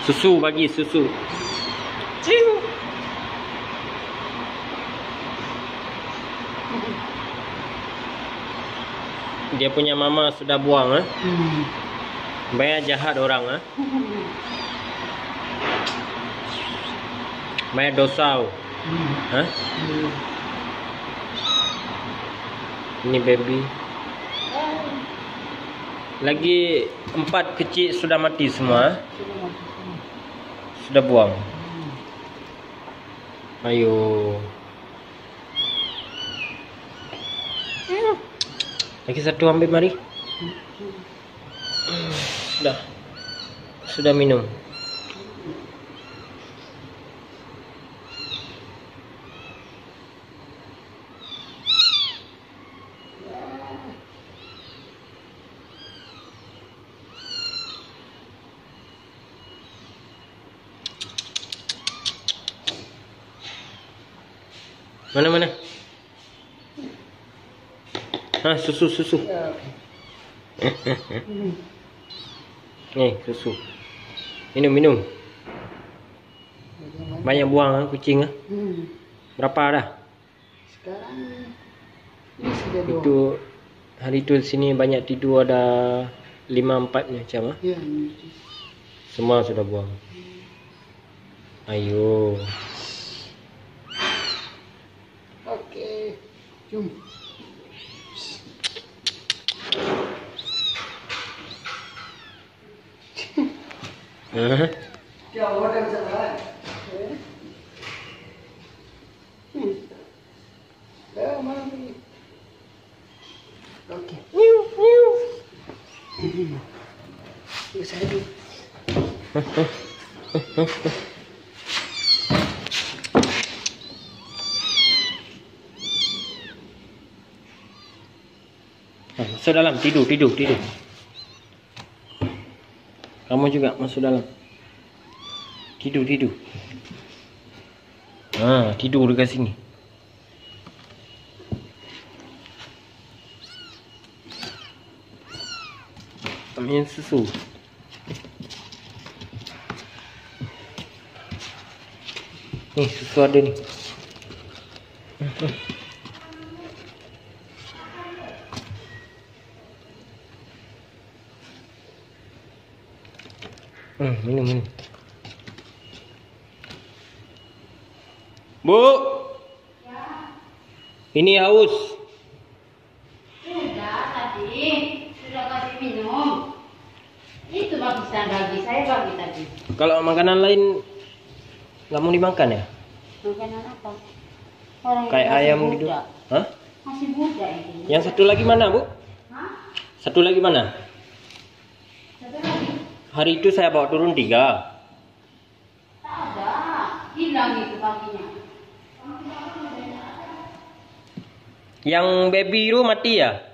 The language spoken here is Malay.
Susu, bagi susu. Dia punya mama sudah buang, banyak jahat orang, banyak dosa, Ini baby. Lagi 4 kecil sudah mati semua. Sudah buang. Ayo. Lagi satu ambil mari. Sudah minum. Mana? Susu. Nih, susu. Minum. Banyak buang kucing. Berapa dah? Sekarang ini sudah 2. Itu hari itu sini banyak tidur, ada 5-4 macam. Ya, Semua sudah buang. Ayo. Oke. Jom. Jauh ada jalan. Oke. Saya dulu. Masuk dalam, tidur. Kamu juga masuk dalam. Tidur. Tidur dekat sini. Ambil susu. Nih, susu ada nih. Minum. Bu. Ya. Ini haus. Sudah tadi, sudah kasih minum. Itu bagusan bagi saya bagi tadi. Kalau makanan lain nggak mau dimakan ya? Makanan apa? Orang Kayak ayam gitu. Hah? Masih muda ini. Yang satu lagi mana, Bu? Hah? Satu lagi mana? Satu lagi. Hari itu saya bawa turun 3. Tak ada. Hilang itu paginya. Yang baby itu mati ya?